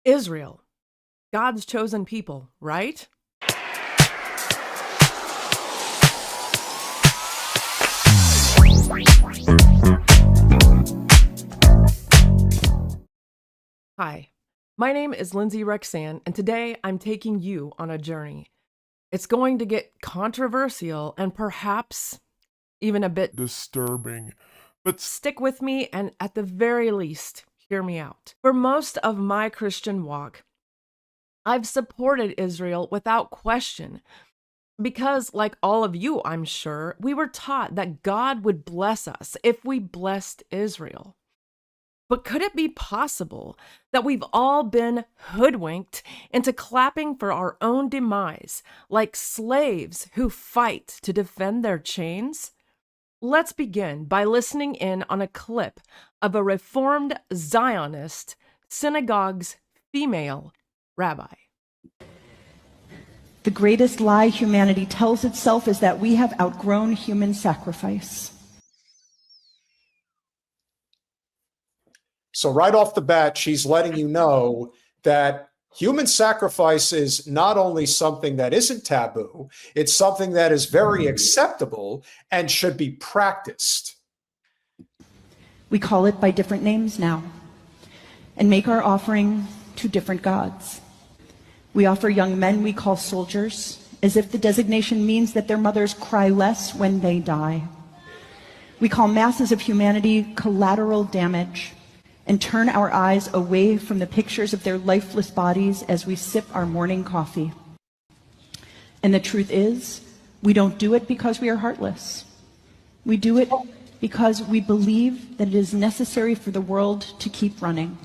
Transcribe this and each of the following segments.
Israel, God's chosen people, right? Hi, my name is Lindsay Rexan, and today I'm taking you on a journey. It's going to get controversial and perhaps even a bit disturbing, but stick with me and at the very least, hear me out. For most of my Christian walk, I've supported Israel without question because, like all of you, I'm sure, we were taught that God would bless us if we blessed Israel. But could it be possible that we've all been hoodwinked into clapping for our own demise, like slaves who fight to defend their chains? Let's begin by listening in on a clip of a Reformed Zionist synagogue's female rabbi. The greatest lie humanity tells itself is that we have outgrown human sacrifice. So right off the bat, she's letting you know that human sacrifice is not only something that isn't taboo, it's something that is very acceptable and should be practiced. We call it by different names now and make our offering to different gods. We offer young men we call soldiers, as if the designation means that their mothers cry less when they die. We call masses of humanity collateral damage and turn our eyes away from the pictures of their lifeless bodies as we sip our morning coffee. And the truth is, we don't do it because we are heartless. We do it because we believe that it is necessary for the world to keep running.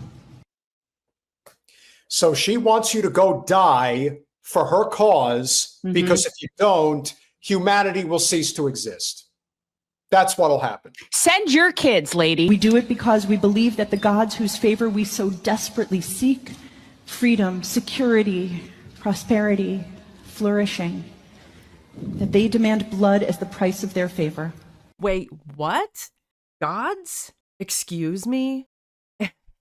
So she wants you to go die for her cause, because if you don't, humanity will cease to exist. That's what'll happen. Send your kids, lady. We do it because we believe that the gods whose favor we so desperately seek, freedom, security, prosperity, flourishing, that they demand blood as the price of their favor. Wait, what? Gods? Excuse me?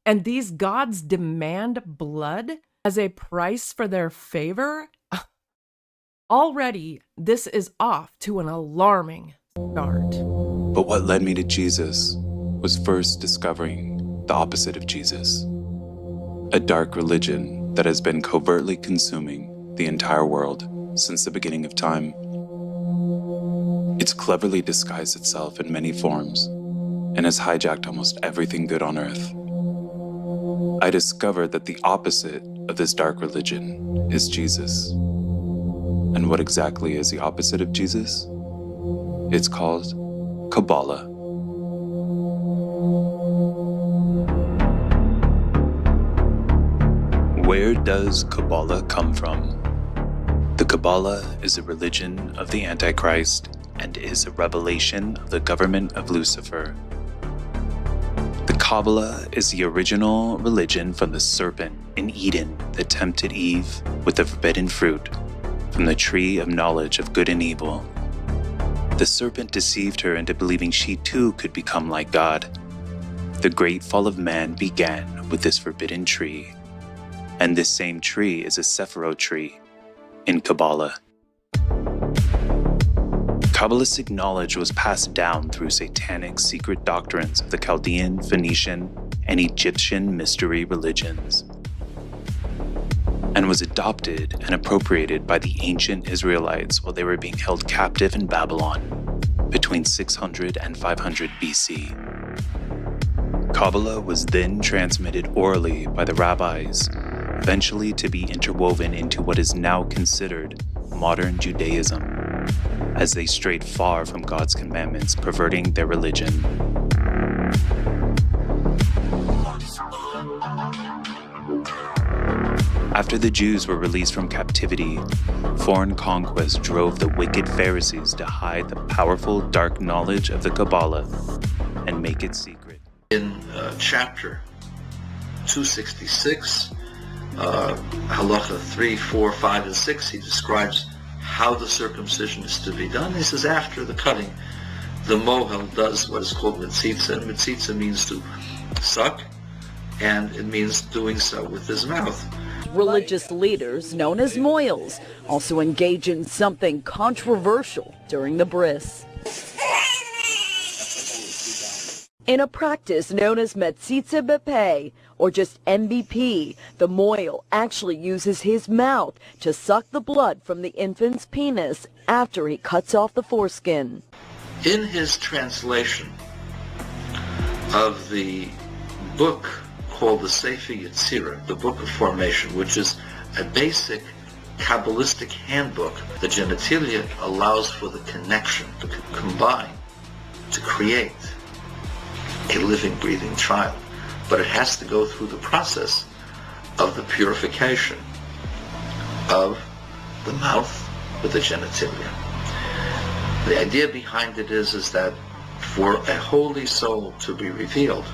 And these gods demand blood as a price for their favor? Already, this is off to an alarming start. But what led me to Jesus was first discovering the opposite of Jesus. A dark religion that has been covertly consuming the entire world since the beginning of time. It's cleverly disguised itself in many forms and has hijacked almost everything good on earth. I discovered that the opposite of this dark religion is Jesus. And what exactly is the opposite of Jesus? It's called Kabbalah. Where does Kabbalah come from? The Kabbalah is a religion of the Antichrist and is a revelation of the government of Lucifer. The Kabbalah is the original religion from the serpent in Eden that tempted Eve with the forbidden fruit from the tree of knowledge of good and evil. The serpent deceived her into believing she too could become like God. The great fall of man began with this forbidden tree, and this same tree is a Sephiroth tree in Kabbalah. Kabbalistic knowledge was passed down through satanic secret doctrines of the Chaldean, Phoenician, and Egyptian mystery religions, and was adopted and appropriated by the ancient Israelites while they were being held captive in Babylon between 600 and 500 BC. Kabbalah was then transmitted orally by the rabbis, eventually to be interwoven into what is now considered modern Judaism, as they strayed far from God's commandments, perverting their religion. After the Jews were released from captivity, foreign conquest drove the wicked Pharisees to hide the powerful dark knowledge of the Kabbalah and make it secret. In chapter 266, halacha 3, 4, 5, and 6, he describes how the circumcision is to be done. He says after the cutting, the mohel does what is called mitzitza. Mitzitza means to suck and it means doing so with his mouth. Religious leaders, known as moyals, also engage in something controversial during the bris. In a practice known as Metzitza Bepe, or just MBP, the moil actually uses his mouth to suck the blood from the infant's penis after he cuts off the foreskin. In his translation of the book called the Sefer Yetzirah, the Book of Formation, which is a basic Kabbalistic handbook, the genitalia allows for the connection to combine, to create a living, breathing child. But it has to go through the process of the purification of the mouth with the genitalia. The idea behind it is that for a holy soul to be revealed,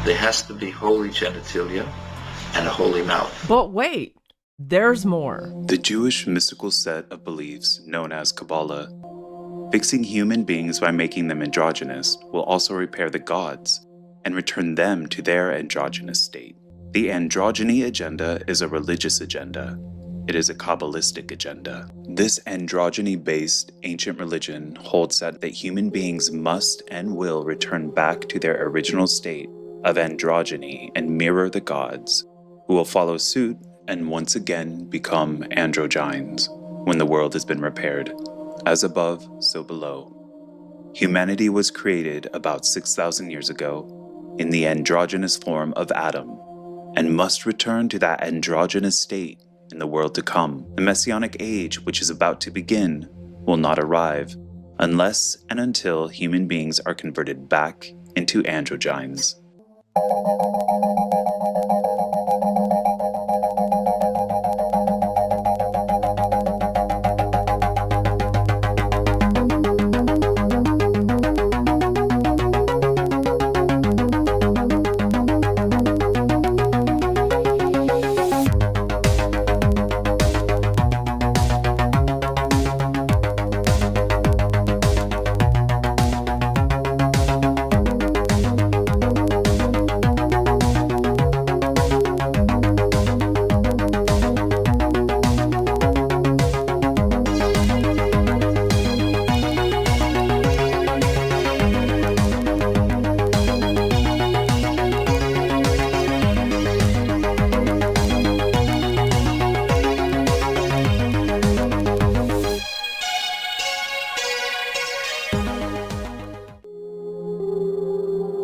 there has to be holy genitalia and a holy mouth. But wait, there's more. The Jewish mystical set of beliefs known as Kabbalah, fixing human beings by making them androgynous, will also repair the gods and return them to their androgynous state. The androgyny agenda is a religious agenda. It is a Kabbalistic agenda. This androgyny-based ancient religion holds that human beings must and will return back to their original state of androgyny and mirror the gods, who will follow suit and once again become androgynes when the world has been repaired. As above, so below. Humanity was created about 6,000 years ago in the androgynous form of Adam, and must return to that androgynous state in the world to come. The Messianic age, which is about to begin, will not arrive unless and until human beings are converted back into androgynes.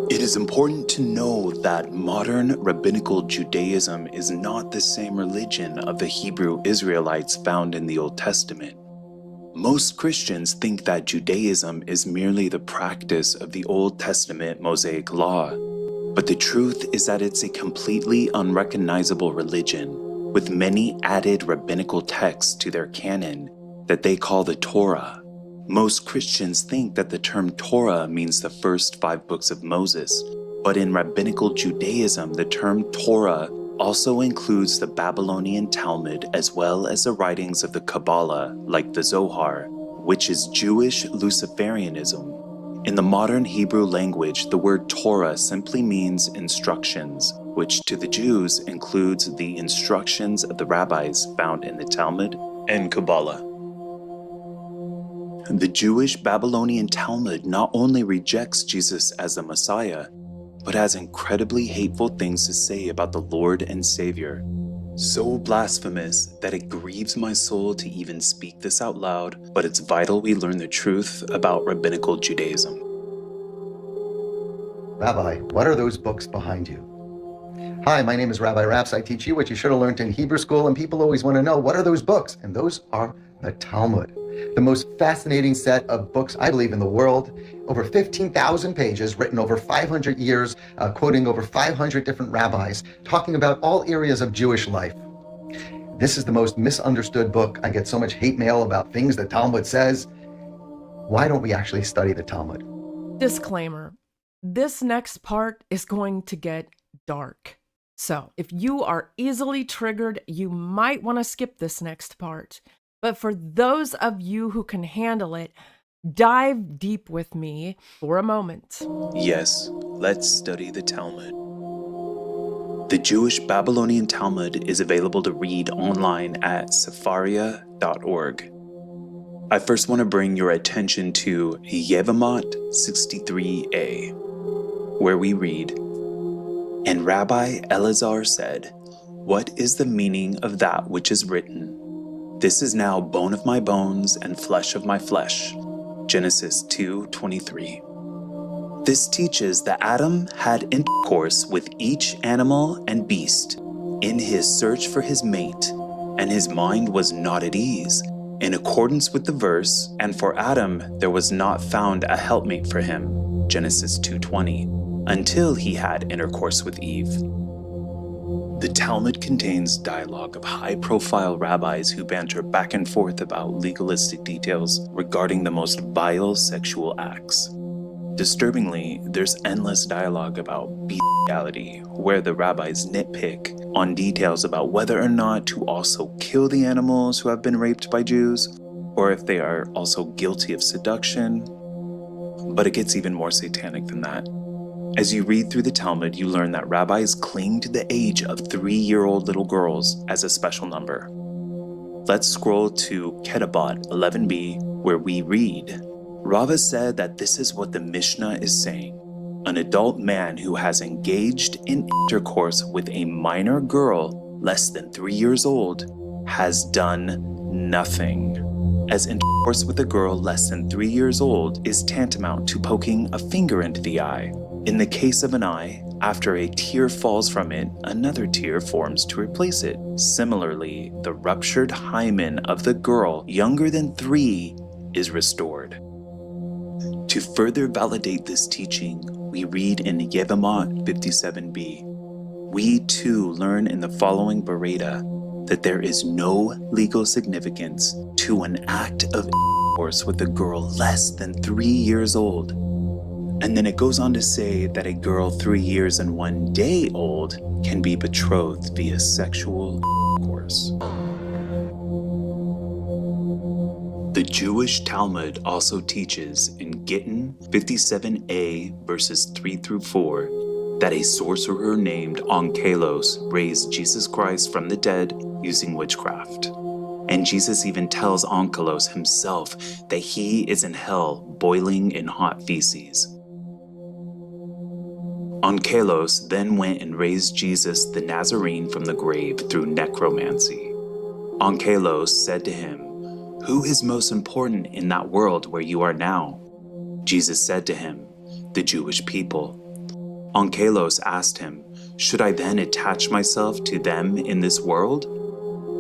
It is important to know that modern rabbinical Judaism is not the same religion of the Hebrew Israelites found in the Old Testament. Most Christians think that Judaism is merely the practice of the Old Testament Mosaic law, but the truth is that it's a completely unrecognizable religion with many added rabbinical texts to their canon that they call the Torah. Most Christians think that the term Torah means the first 5 books of Moses, but in rabbinical Judaism, the term Torah also includes the Babylonian Talmud as well as the writings of the Kabbalah, like the Zohar, which is Jewish Luciferianism. In the modern Hebrew language, the word Torah simply means instructions, which to the Jews includes the instructions of the rabbis found in the Talmud and Kabbalah. The Jewish Babylonian Talmud not only rejects Jesus as the Messiah, but has incredibly hateful things to say about the Lord and Savior. So blasphemous that it grieves my soul to even speak this out loud, but it's vital we learn the truth about rabbinical Judaism. Rabbi, what are those books behind you? Hi, my name is Rabbi Raps. I teach you what you should have learned in Hebrew school, and people always want to know, what are those books? And those are the Talmud, the most fascinating set of books, I believe, in the world. Over 15,000 pages, written over 500 years, quoting over 500 different rabbis, talking about all areas of Jewish life. This is the most misunderstood book. I get so much hate mail about things the Talmud says. Why don't we actually study the Talmud? Disclaimer. This next part is going to get dark. So if you are easily triggered, you might want to skip this next part. But for those of you who can handle it, dive deep with me for a moment. Yes, let's study the Talmud. The Jewish Babylonian Talmud is available to read online at sefaria.org. I first want to bring your attention to Yevamot 63a, where we read, "And Rabbi Elazar said, 'What is the meaning of that which is written? This is now bone of my bones and flesh of my flesh.'" Genesis 2:23. This teaches that Adam had intercourse with each animal and beast in his search for his mate, and his mind was not at ease, in accordance with the verse, "And for Adam there was not found a helpmate for him," Genesis 2:20, until he had intercourse with Eve. The Talmud contains dialogue of high-profile rabbis who banter back and forth about legalistic details regarding the most vile sexual acts. Disturbingly, there's endless dialogue about bestiality, where the rabbis nitpick on details about whether or not to also kill the animals who have been raped by Jews, or if they are also guilty of seduction. But it gets even more satanic than that. As you read through the Talmud, you learn that rabbis cling to the age of 3-year-old little girls as a special number. Let's scroll to Ketubot 11b, where we read, "Rava said that this is what the Mishnah is saying. An adult man who has engaged in intercourse with a minor girl less than 3 years old has done nothing, as intercourse with a girl less than 3 years old is tantamount to poking a finger into the eye. In the case of an eye, after a tear falls from it, another tear forms to replace it. Similarly, the ruptured hymen of the girl younger than 3 is restored." To further validate this teaching, we read in Yevamot 57b, "We too learn in the following Bereta that there is no legal significance to an act of intercourse with a girl less than 3 years old." And then it goes on to say that a girl 3 years and 1 day old can be betrothed via sexual intercourse. The Jewish Talmud also teaches in Gittin 57a verses 3 through 4 that a sorcerer named Onkelos raised Jesus Christ from the dead using witchcraft. And Jesus even tells Onkelos himself that he is in hell boiling in hot feces. Onkelos then went and raised Jesus the Nazarene from the grave through necromancy. Onkelos said to him, "Who is most important in that world where you are now?" Jesus said to him, "The Jewish people." Onkelos asked him, "Should I then attach myself to them in this world?"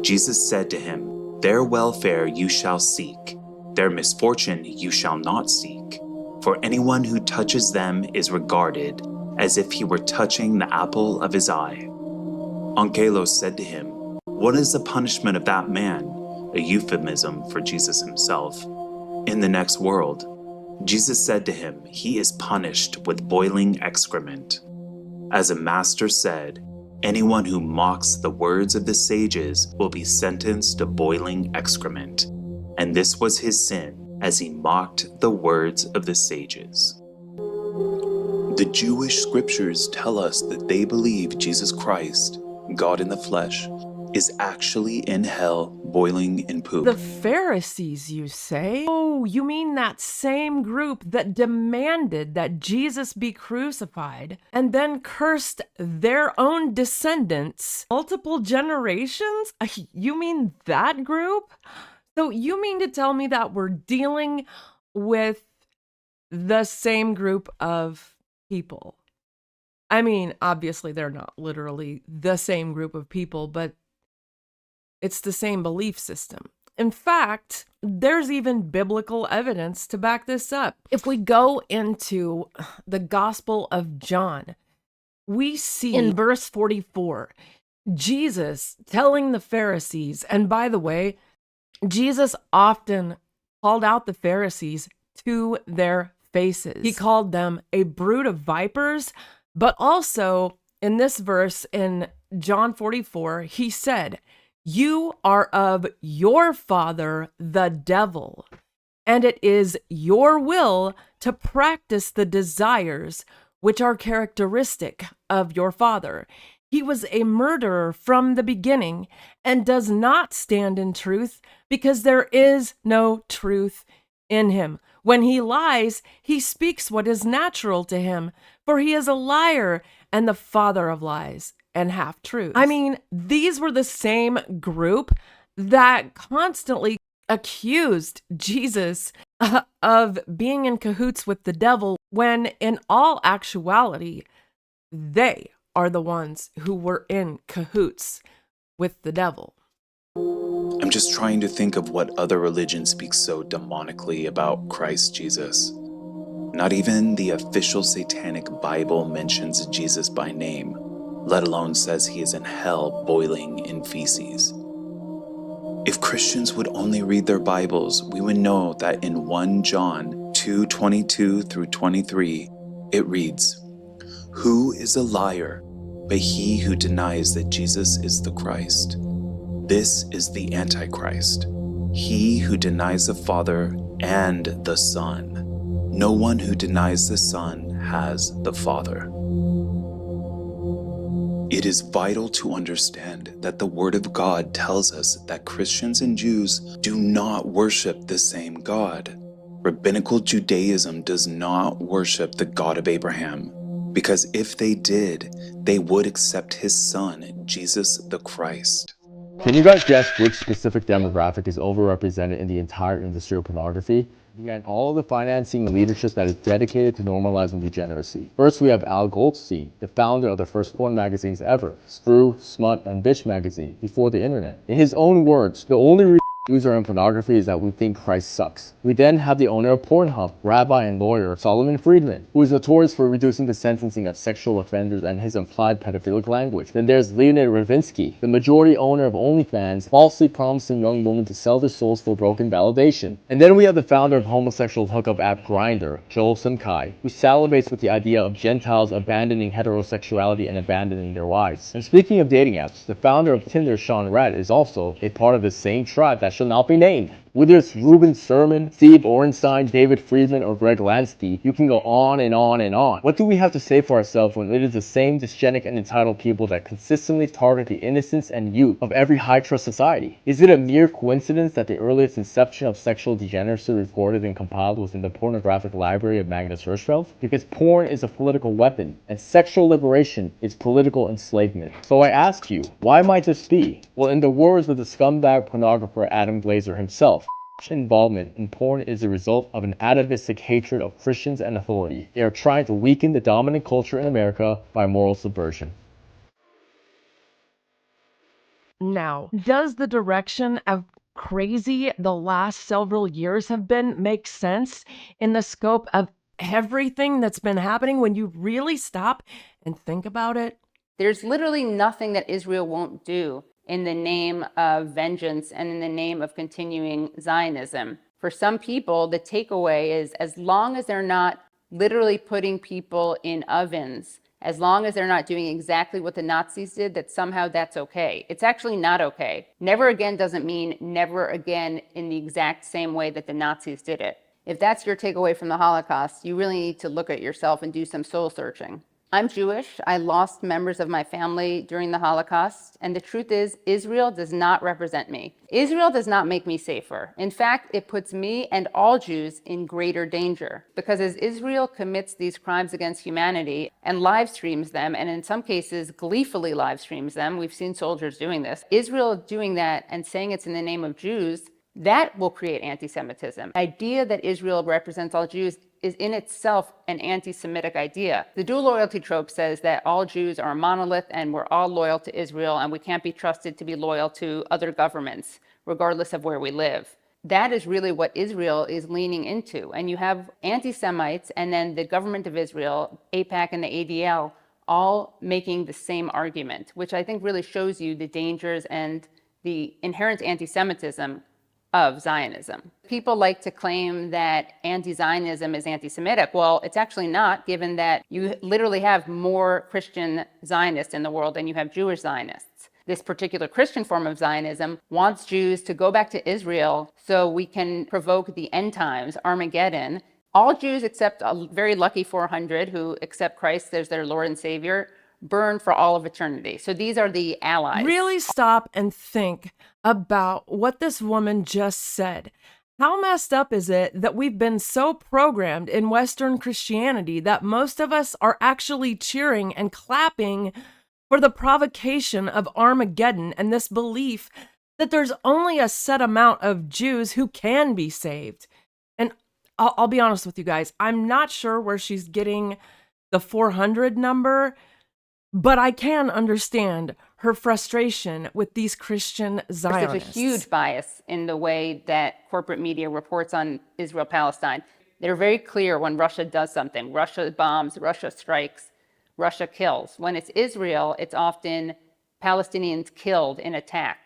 Jesus said to him, "Their welfare you shall seek, their misfortune you shall not seek. For anyone who touches them is regarded as if he were touching the apple of his eye." Onkelos said to him, "What is the punishment of that man?" A euphemism for Jesus himself. "In the next world." Jesus said to him, "He is punished with boiling excrement. As a master said, anyone who mocks the words of the sages will be sentenced to boiling excrement. And this was his sin, as he mocked the words of the sages." The Jewish scriptures tell us that they believe Jesus Christ, God in the flesh, is actually in hell boiling in poop. The Pharisees, you say? Oh, you mean that same group that demanded that Jesus be crucified and then cursed their own descendants multiple generations? You mean that group? So you mean to tell me that we're dealing with the same group of people? I mean, obviously they're not literally the same group of people, but it's the same belief system. In fact, there's even biblical evidence to back this up. If we go into the Gospel of John, we see in verse 44, Jesus telling the Pharisees, and by the way, Jesus often called out the Pharisees to their faces. He called them a brood of vipers, but also in this verse in John 44, he said, "You are of your father, the devil, and it is your will to practice the desires which are characteristic of your father. He was a murderer from the beginning and does not stand in truth because there is no truth in him. When he lies, he speaks what is natural to him, for he is a liar and the father of lies and half-truths. I mean, these were the same group that constantly accused Jesus of being in cahoots with the devil, when in all actuality, they are the ones who were in cahoots with the devil. I'm just trying to think of what other religion speaks so demonically about Christ Jesus. Not even the official satanic Bible mentions Jesus by name, let alone says he is in hell boiling in feces. If Christians would only read their Bibles, we would know that in 1 John 2:22 through 23, it reads, "Who is a liar but he who denies that Jesus is the Christ? This is the Antichrist, he who denies the Father and the Son. No one who denies the Son has the Father." It is vital to understand that the Word of God tells us that Christians and Jews do not worship the same God. Rabbinical Judaism does not worship the God of Abraham, because if they did, they would accept his son, Jesus the Christ. Can you guys guess which specific demographic is overrepresented in the entire industry of pornography? Again, all of the financing and leadership that is dedicated to normalizing degeneracy. First, we have Al Goldstein, the founder of the first porn magazines ever, Sprue, Smut, and Bitch magazine, before the internet. In his own words, the only reason we use our own pornography is that we think Christ sucks. We then have the owner of Pornhub, rabbi and lawyer Solomon Friedman, who is notorious for reducing the sentencing of sexual offenders and his implied pedophilic language. Then there's Leonid Ravinsky, the majority owner of OnlyFans, falsely promising young women to sell their souls for broken validation. And then we have the founder of homosexual hookup app Grindr, Joel Simkai, who salivates with the idea of Gentiles abandoning heterosexuality and abandoning their wives. And speaking of dating apps, the founder of Tinder, Sean Rad, is also a part of the same tribe that shall not be named. Whether it's Ruben Sermon, Steve Orenstein, David Friedman, or Greg Lansky, you can go on and on and on. What do we have to say for ourselves when it is the same dysgenic and entitled people that consistently target the innocence and youth of every high-trust society? Is it a mere coincidence that the earliest inception of sexual degeneracy recorded and compiled was in the pornographic library of Magnus Hirschfeld? Because porn is a political weapon, and sexual liberation is political enslavement. So I ask you, why might this be? Well, in the words of the scumbag pornographer Adam Glazer himself, involvement in porn is a result of an atavistic hatred of Christians and authority. They are trying to weaken the dominant culture in America by moral subversion. Now, does the direction of crazy the last several years have been make sense in the scope of everything that's been happening when you really stop and think about it? There's literally nothing that Israel won't do in the name of vengeance and in the name of continuing Zionism. For some people, the takeaway is as long as they're not literally putting people in ovens, as long as they're not doing exactly what the Nazis did, that somehow that's okay. It's actually not okay. Never again doesn't mean never again in the exact same way that the Nazis did it. If that's your takeaway from the Holocaust, you really need to look at yourself and do some soul searching. I'm Jewish. I lost members of my family during the Holocaust, and the truth is, Israel does not represent me. Israel does not make me safer. In fact, it puts me and all Jews in greater danger, because as Israel commits these crimes against humanity and live streams them, and in some cases gleefully live streams them, we've seen soldiers doing this, Israel doing that and saying it's in the name of Jews, that will create anti-Semitism. The idea that Israel represents all Jews is in itself an anti-Semitic idea. The dual loyalty trope says that all Jews are a monolith and we're all loyal to Israel and we can't be trusted to be loyal to other governments, regardless of where we live. That is really what Israel is leaning into. And you have anti-Semites and then the government of Israel, AIPAC and the ADL, all making the same argument, which I think really shows you the dangers and the inherent anti-Semitism of Zionism. People like to claim that anti-Zionism is anti-Semitic. Well, it's actually not, given that you literally have more Christian Zionists in the world than you have Jewish Zionists. This particular Christian form of Zionism wants Jews to go back to Israel so we can provoke the end times, Armageddon. All Jews except a very lucky 400 who accept Christ as their Lord and Savior burn for all of eternity. So these are the allies. Really stop and think about what this woman just said. How messed up is it that we've been so programmed in Western Christianity that most of us are actually cheering and clapping for the provocation of Armageddon and this belief that there's only a set amount of Jews who can be saved? And I'll be honest with you guys, I'm not sure where she's getting the 400 number, but I can understand her frustration with these Christian Zionists. There's a huge bias in the way that corporate media reports on Israel-Palestine. They're very clear when Russia does something. Russia bombs, Russia strikes, Russia kills. When it's Israel, it's often Palestinians killed in attack,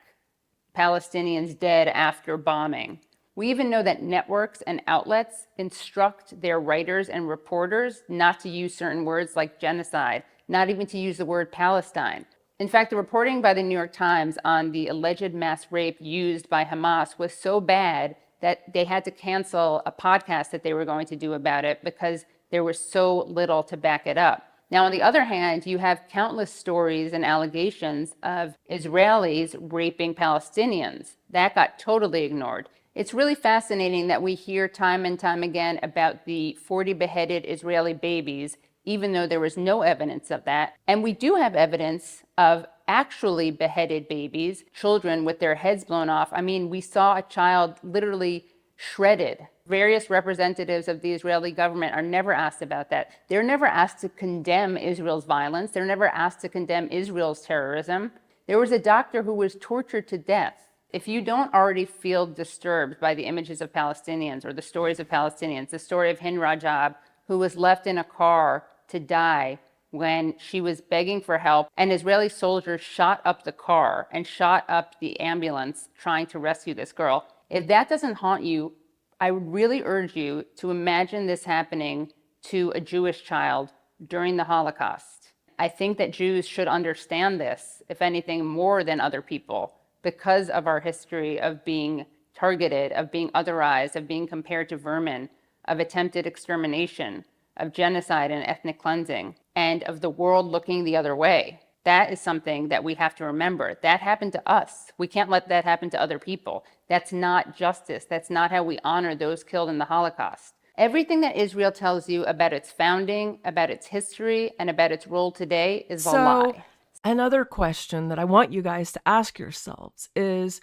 Palestinians dead after bombing. We even know that networks and outlets instruct their writers and reporters not to use certain words like genocide, not even to use the word Palestine. In fact, the reporting by the New York Times on the alleged mass rape used by Hamas was so bad that they had to cancel a podcast that they were going to do about it because there was so little to back it up. Now, on the other hand, you have countless stories and allegations of Israelis raping Palestinians. That got totally ignored. It's really fascinating that we hear time and time again about the 40 beheaded Israeli babies, even though there was no evidence of that. And we do have evidence of actually beheaded babies, children with their heads blown off. I mean, we saw a child literally shredded. Various representatives of the Israeli government are never asked about that. They're never asked to condemn Israel's violence. They're never asked to condemn Israel's terrorism. There was a doctor who was tortured to death. If you don't already feel disturbed by the images of Palestinians or the stories of Palestinians, the story of Hind Rajab, who was left in a car to die when she was begging for help, and Israeli soldiers shot up the car and shot up the ambulance trying to rescue this girl. If that doesn't haunt you, I would really urge you to imagine this happening to a Jewish child during the Holocaust. I think that Jews should understand this, if anything, more than other people, because of our history of being targeted, of being otherized, of being compared to vermin, of attempted extermination, of genocide and ethnic cleansing, and of the world looking the other way. That is something that we have to remember. That happened to us. We can't let that happen to other people. That's not justice. That's not how we honor those killed in the Holocaust. Everything that Israel tells you about its founding, about its history, and about its role today is a lie. Another question that I want you guys to ask yourselves is,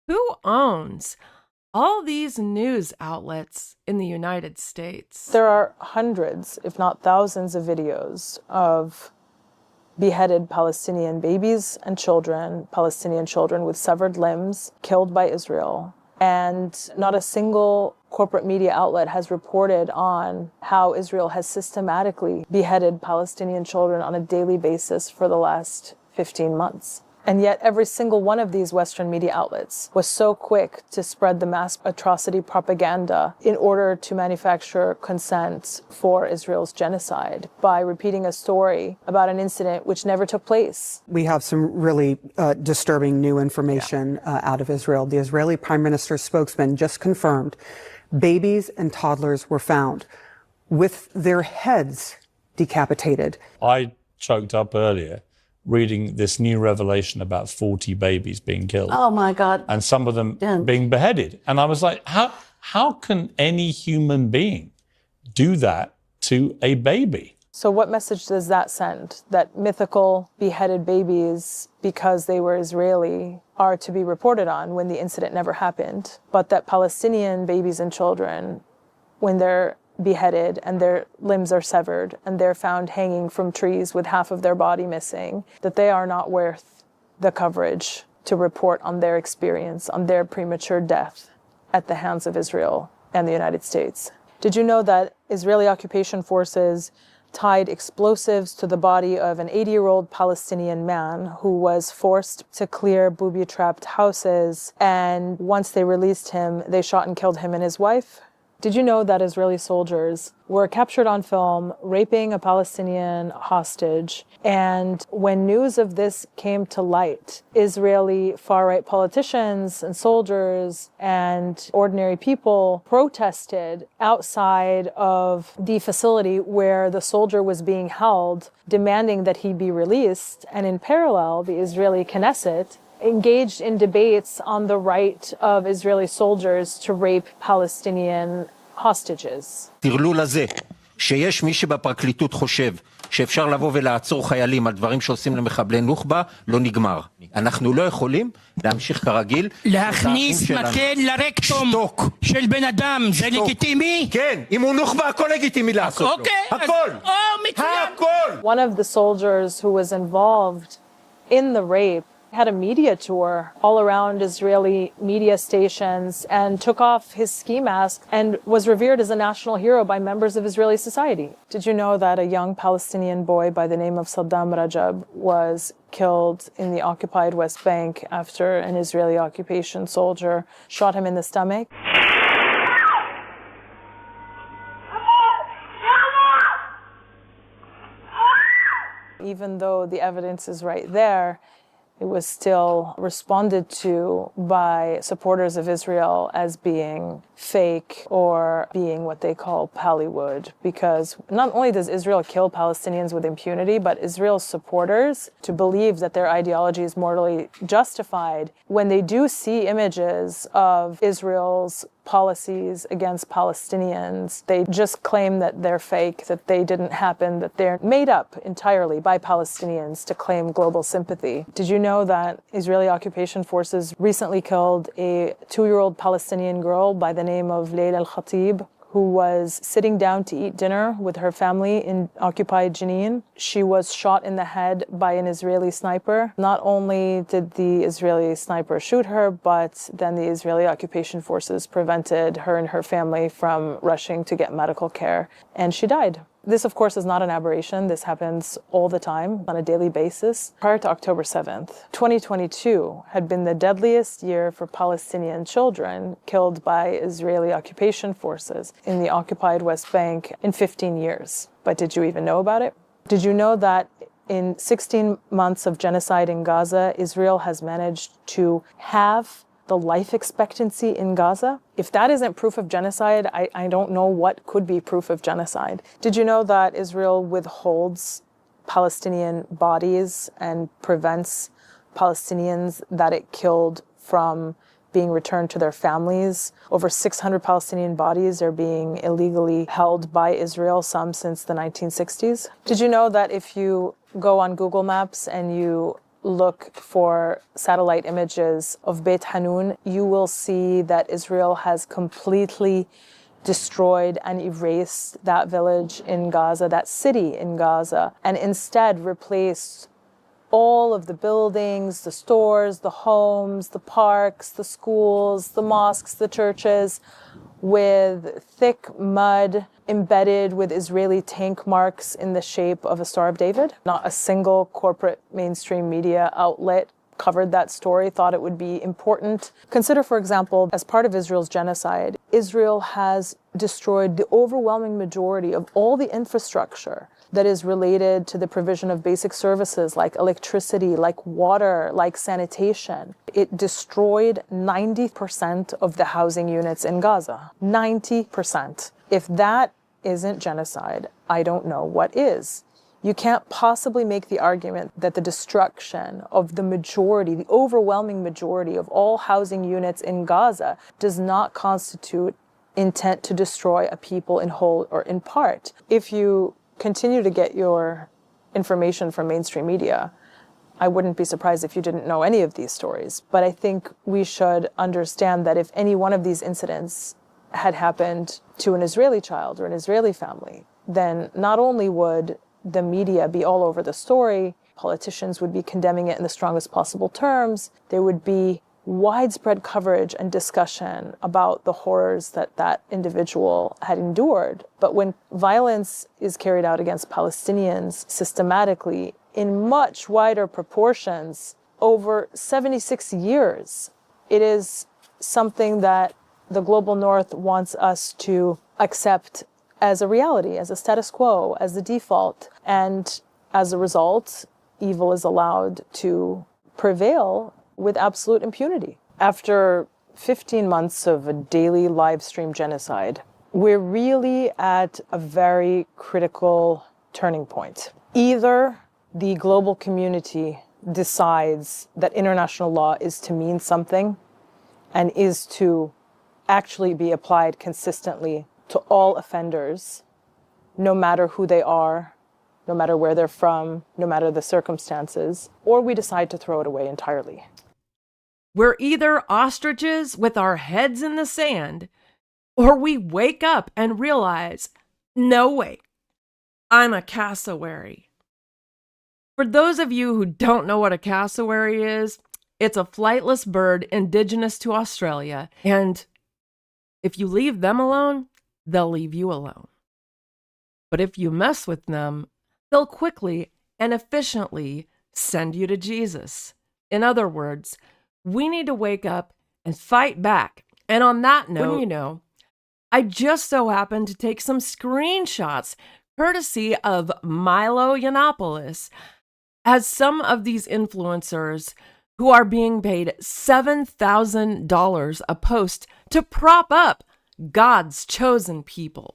who owns all these news outlets in the United States? There are hundreds, if not thousands, of videos of beheaded Palestinian babies and children, Palestinian children with severed limbs, killed by Israel. And not a single corporate media outlet has reported on how Israel has systematically beheaded Palestinian children on a daily basis for the last 15 months. And yet every single one of these Western media outlets was so quick to spread the mass atrocity propaganda in order to manufacture consent for Israel's genocide by repeating a story about an incident which never took place. We have some really disturbing new information out of Israel. The Israeli Prime Minister's spokesman just confirmed babies and toddlers were found with their heads decapitated. I choked up earlier reading this new revelation about 40 babies being killed. Oh my God. And some of them being beheaded. And I was like, how can any human being do that to a baby? So what message does that send? That mythical beheaded babies, because they were Israeli, are to be reported on when the incident never happened, but that Palestinian babies and children, when they're beheaded and their limbs are severed and they're found hanging from trees with half of their body missing, that they are not worth the coverage to report on their experience, on their premature death at the hands of Israel and the United States. Did you know that Israeli occupation forces tied explosives to the body of an 80-year-old Palestinian man who was forced to clear booby-trapped houses, and once they released him, they shot and killed him and his wife? Did you know that Israeli soldiers were captured on film raping a Palestinian hostage? And when news of this came to light, Israeli far-right politicians and soldiers and ordinary people protested outside of the facility where the soldier was being held, demanding that he be released. And in parallel, the Israeli Knesset engaged in debates on the right of Israeli soldiers to rape Palestinian hostages. טרלול הזה, שיש מי שבפרקליטות חושב שאפשר לבוא ולעצור חיילים על דברים שעושים למחבלי נוח'בה, לא נגמר. אנחנו לא יכולים להמשיך כרגיל. להכניס מקל לרקטום של בן אדם, זה לגיטימי? כן, אם הוא נוח'בה, הכל לגיטימי לעשות לו. הכל! הכל! One of the soldiers who was involved in the rape had a media tour all around Israeli media stations and took off his ski mask and was revered as a national hero by members of Israeli society. Did you know that a young Palestinian boy by the name of Saddam Rajab was killed in the occupied West Bank after an Israeli occupation soldier shot him in the stomach? Even though the evidence is right there, it was still responded to by supporters of Israel as being fake or being what they call Pallywood, because not only does Israel kill Palestinians with impunity, but Israel's supporters, to believe that their ideology is morally justified, when they do see images of Israel's policies against Palestinians, they just claim that they're fake, that they didn't happen, that they're made up entirely by Palestinians to claim global sympathy. Did you know that Israeli occupation forces recently killed a 2-year-old Palestinian girl by the name of Layla al-Khatib, who was sitting down to eat dinner with her family in occupied Jenin? She was shot in the head by an Israeli sniper. Not only did the Israeli sniper shoot her, but then the Israeli occupation forces prevented her and her family from rushing to get medical care, and she died. This, of course, is not an aberration. This happens all the time on a daily basis. Prior to October 7th, 2022 had been the deadliest year for Palestinian children killed by Israeli occupation forces in the occupied West Bank in 15 years. But did you even know about it? Did you know that in 16 months of genocide in Gaza, Israel has managed to halve the life expectancy in Gaza? If that isn't proof of genocide, I don't know what could be proof of genocide. Did you know that Israel withholds Palestinian bodies and prevents Palestinians that it killed from being returned to their families? Over 600 Palestinian bodies are being illegally held by Israel, some since the 1960s. Did you know that if you go on Google Maps and you look for satellite images of Beit Hanun, you will see that Israel has completely destroyed and erased that village in Gaza, that city in Gaza, and instead replaced all of the buildings, the stores, the homes, the parks, the schools, the mosques, the churches, with thick mud embedded with Israeli tank marks in the shape of a Star of David. Not a single corporate mainstream media outlet covered that story, thought it would be important. Consider, for example, as part of Israel's genocide, Israel has destroyed the overwhelming majority of all the infrastructure that is related to the provision of basic services like electricity, like water, like sanitation. It destroyed 90% of the housing units in Gaza. 90%. If that isn't genocide, I don't know what is. You can't possibly make the argument that the destruction of the majority, the overwhelming majority of all housing units in Gaza does not constitute intent to destroy a people in whole or in part. If you continue to get your information from mainstream media, I wouldn't be surprised if you didn't know any of these stories. But I think we should understand that if any one of these incidents had happened to an Israeli child or an Israeli family, then not only would the media be all over the story, politicians would be condemning it in the strongest possible terms, there would be widespread coverage and discussion about the horrors that that individual had endured. But when violence is carried out against Palestinians systematically in much wider proportions over 76 years, it is something that the global north wants us to accept as a reality, as a status quo, as the default. And as a result, evil is allowed to prevail with absolute impunity. After 15 months of a daily live stream genocide, we're really at a very critical turning point. Either the global community decides that international law is to mean something and is to actually be applied consistently to all offenders, no matter who they are, no matter where they're from, no matter the circumstances, or we decide to throw it away entirely. We're either ostriches with our heads in the sand, or we wake up and realize, no way, I'm a cassowary. For those of you who don't know what a cassowary is, it's a flightless bird indigenous to Australia, and if you leave them alone, they'll leave you alone. But if you mess with them, they'll quickly and efficiently send you to Jesus. In other words, we need to wake up and fight back. And on that note, wouldn't you know, I just so happened to take some screenshots courtesy of Milo Yiannopoulos as some of these influencers who are being paid $7,000 a post to prop up God's chosen people.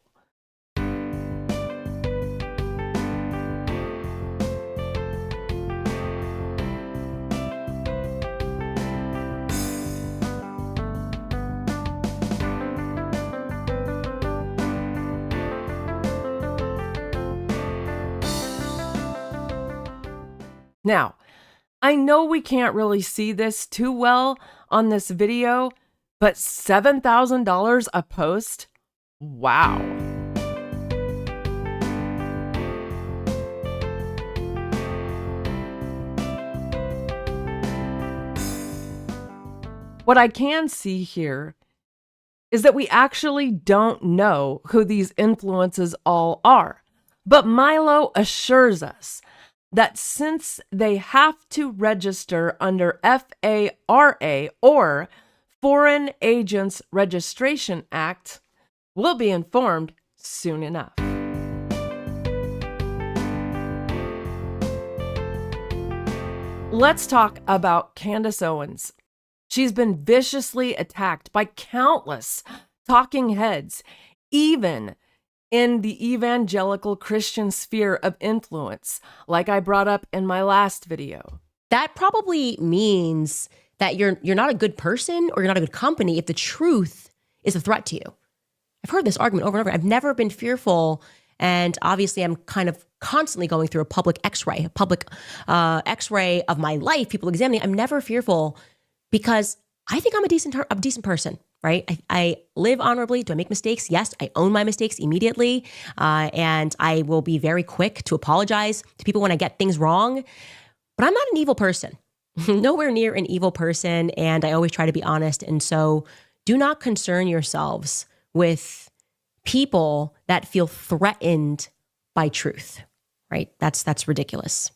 Now, I know we can't really see this too well on this video, but $7,000 a post? Wow. What I can see here is that we actually don't know who these influences all are. But Milo assures us that since they have to register under FARA or Foreign Agents Registration Act, we'll be informed soon enough. Let's talk about Candace Owens. She's been viciously attacked by countless talking heads, even in the evangelical Christian sphere of influence, like I brought up in my last video. That probably means that you're not a good person or you're not a good company if the truth is a threat to you. I've heard this argument over and over. I've never been fearful, and obviously I'm kind of constantly going through a public x-ray of my life, people examining. I'm never fearful because I think I'm a decent person. Right? I live honorably. Do I make mistakes? Yes, I own my mistakes immediately. And I will be very quick to apologize to people when I get things wrong. But I'm not an evil person, nowhere near an evil person. And I always try to be honest. And so do not concern yourselves with people that feel threatened by truth, right? That's ridiculous.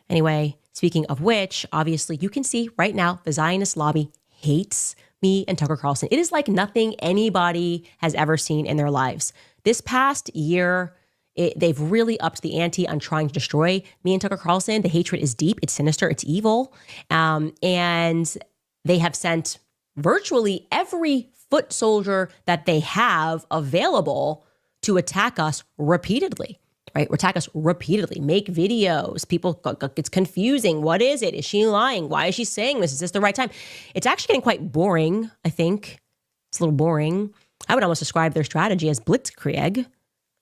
Anyway, speaking of which, obviously you can see right now the Zionist lobby hates me and Tucker Carlson. It is like nothing anybody has ever seen in their lives. This past year, they've really upped the ante on trying to destroy me and Tucker Carlson. The hatred is deep, it's sinister, it's evil. And they have sent virtually every foot soldier that they have available to attack us repeatedly. Right? Attack us repeatedly, make videos. People, it's confusing. What is it? Is she lying? Why is she saying this? Is this the right time? It's actually getting quite boring, I think. It's a little boring. I would almost describe their strategy as blitzkrieg.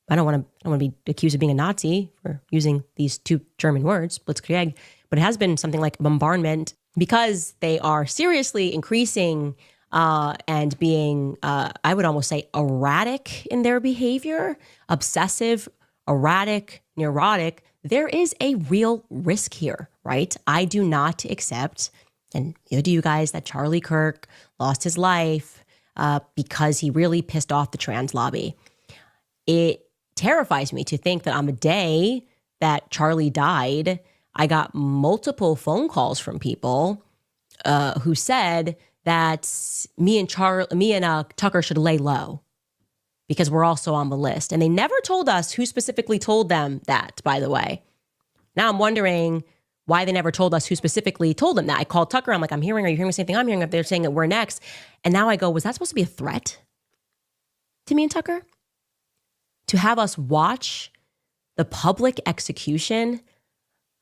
I don't want to be accused of being a Nazi for using these two German words, blitzkrieg, but it has been something like bombardment because they are seriously increasing and being, I would almost say, erratic in their behavior, obsessive, erratic, neurotic. There is a real risk here, right? I do not accept, and neither do you guys, that Charlie Kirk lost his life because he really pissed off the trans lobby. It terrifies me to think that on the day that Charlie died, I got multiple phone calls from people who said that me and Tucker should lay low because we're also on the list. And they never told us who specifically told them that, by the way. Now I'm wondering why they never told us who specifically told them that. I called Tucker. I'm like, are you hearing the same thing I'm hearing? They're saying that we're next. And now I go, was that supposed to be a threat to me and Tucker? To have us watch the public execution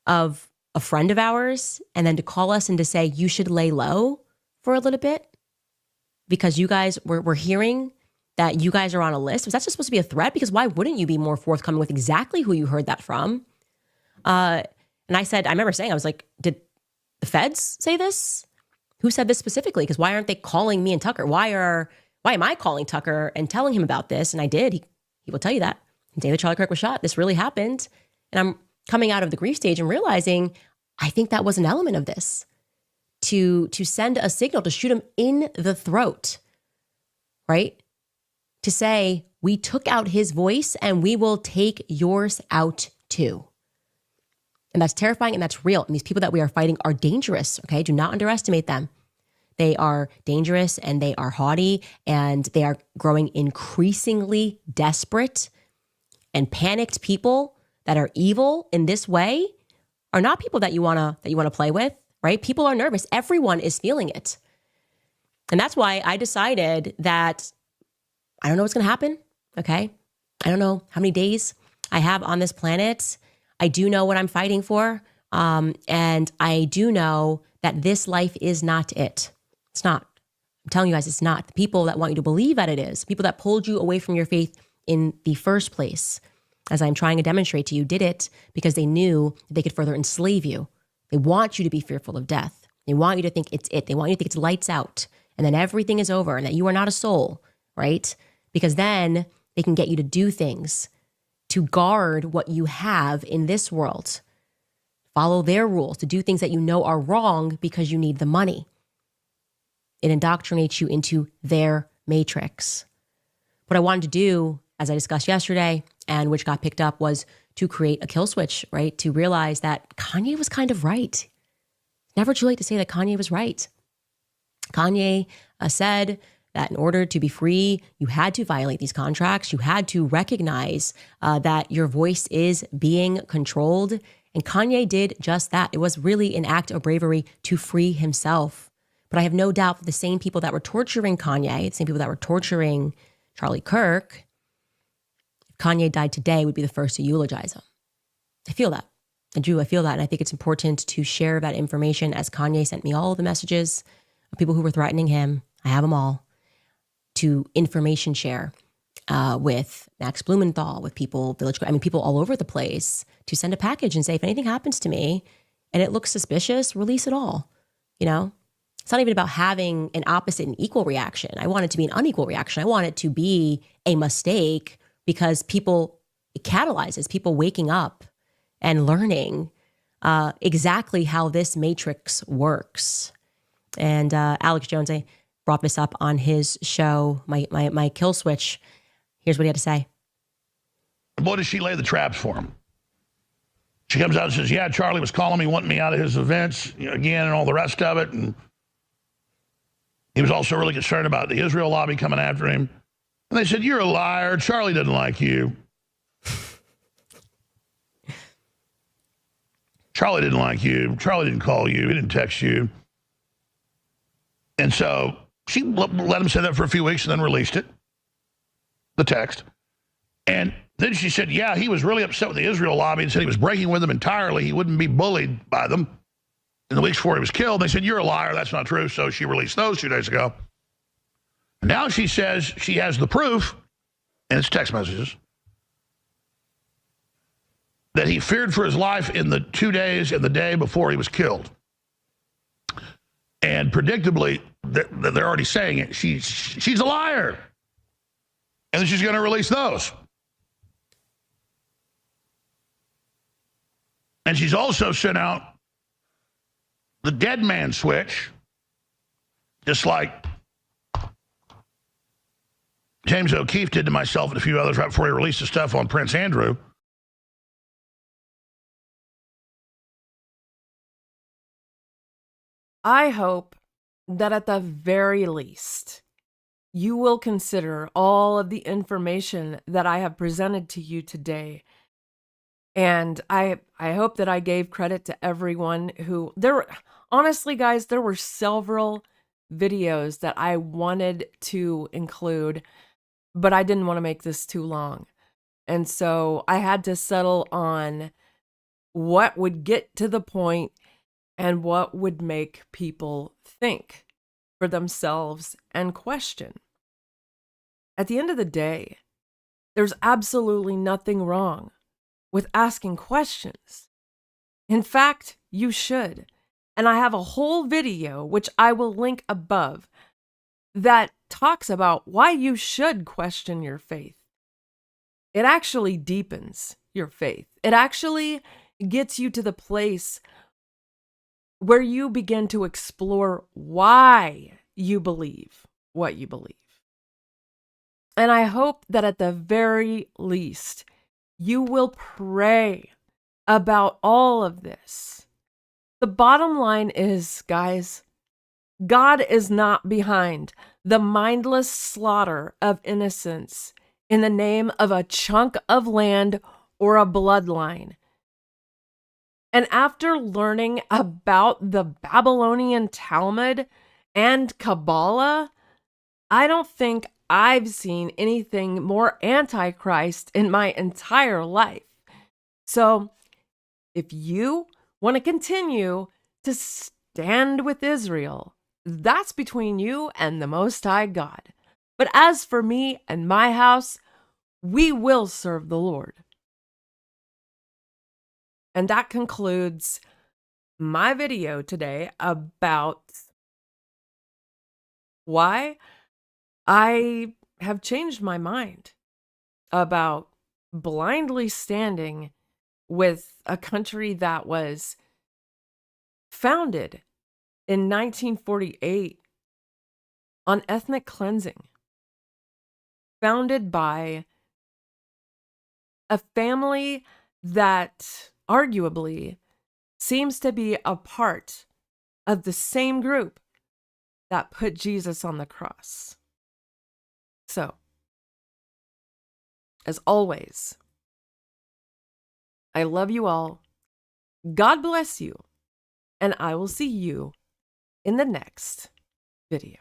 of a friend of ours and then to call us and to say, you should lay low for a little bit because you guys we're hearing that you guys are on a list. Was that just supposed to be a threat? Because why wouldn't you be more forthcoming with exactly who you heard that from? And I remember saying, I was like, did the feds say this? Who said this specifically? Because why aren't they calling me and Tucker? Why am I calling Tucker and telling him about this? And I did. He will tell you that. The day that Charlie Kirk was shot, this really happened. And I'm coming out of the grief stage and realizing I think that was an element of this. To send a signal, to shoot him in the throat, right? To say, we took out his voice and we will take yours out too. And that's terrifying and that's real. And these people that we are fighting are dangerous, okay? Do not underestimate them. They are dangerous and they are haughty and they are growing increasingly desperate and panicked. People that are evil in this way are not people that you want to play with, right? People are nervous. Everyone is feeling it. And that's why I decided that I don't know what's going to happen, okay? I don't know how many days I have on this planet. I do know what I'm fighting for. And I do know that this life is not it. It's not. I'm telling you guys, it's not. The people that want you to believe that it is, people that pulled you away from your faith in the first place, as I'm trying to demonstrate to you, did it because they knew that they could further enslave you. They want you to be fearful of death. They want you to think it's it. They want you to think it's lights out and then everything is over and that you are not a soul, right? Because then they can get you to do things to guard what you have in this world. Follow their rules, to do things that you know are wrong because you need the money. It indoctrinates you into their matrix. What I wanted to do, as I discussed yesterday, and which got picked up, was to create a kill switch, right? To realize that Kanye was kind of right. Never too late to say that Kanye was right. Kanye said that in order to be free, you had to violate these contracts. You had to recognize that your voice is being controlled. And Kanye did just that. It was really an act of bravery to free himself. But I have no doubt that the same people that were torturing Kanye, the same people that were torturing Charlie Kirk, if Kanye died today, would be the first to eulogize him. I feel that. I do. I feel that. And I think it's important to share that information, as Kanye sent me all of the messages of people who were threatening him. I have them all. To information share with Max Blumenthal, with people, people all over the place, to send a package and say, if anything happens to me and it looks suspicious, release it all. You know, it's not even about having an opposite and equal reaction. I want it to be an unequal reaction. I want it to be a mistake because it catalyzes people waking up and learning exactly how this matrix works. And Alex Jones, I brought this up on his show, my kill switch. Here's what he had to say. Boy, does she lay the traps for him. She comes out and says, yeah, Charlie was calling me, wanting me out of his events again and all the rest of it. And he was also really concerned about the Israel lobby coming after him. And they said, you're a liar. Charlie doesn't like you. Charlie didn't like you. Charlie didn't call you. He didn't text you. And so she let him say that for a few weeks and then released it, the text. And then she said, yeah, he was really upset with the Israel lobby and said he was breaking with them entirely. He wouldn't be bullied by them. In the weeks before he was killed, they said, you're a liar. That's not true. So she released those 2 days ago. And now she says she has the proof, and it's text messages, that he feared for his life in the 2 days and the day before he was killed. And predictably, they're already saying it. She's a liar. And then she's going to release those. And she's also sent out the dead man switch, just like James O'Keefe did to myself and a few others right before he released the stuff on Prince Andrew. I hope that at the very least, you will consider all of the information that I have presented to you today. And I hope that I gave credit to everyone who honestly, guys, there were several videos that I wanted to include, but I didn't want to make this too long. And so I had to settle on what would get to the point and what would make people think for themselves and question. At the end of the day, there's absolutely nothing wrong with asking questions. In fact, you should. And I have a whole video, which I will link above, that talks about why you should question your faith. It actually deepens your faith. It actually gets you to the place where you begin to explore why you believe what you believe. And I hope that at the very least, you will pray about all of this. The bottom line is, guys, God is not behind the mindless slaughter of innocents in the name of a chunk of land or a bloodline. And after learning about the Babylonian Talmud and Kabbalah, I don't think I've seen anything more antichrist in my entire life. So if you want to continue to stand with Israel, that's between you and the Most High God. But as for me and my house, we will serve the Lord. And that concludes my video today about why I have changed my mind about blindly standing with a country that was founded in 1948 on ethnic cleansing, founded by a family that arguably seems to be a part of the same group that put Jesus on the cross. So, as always, I love you all. God bless you. And I will see you in the next video.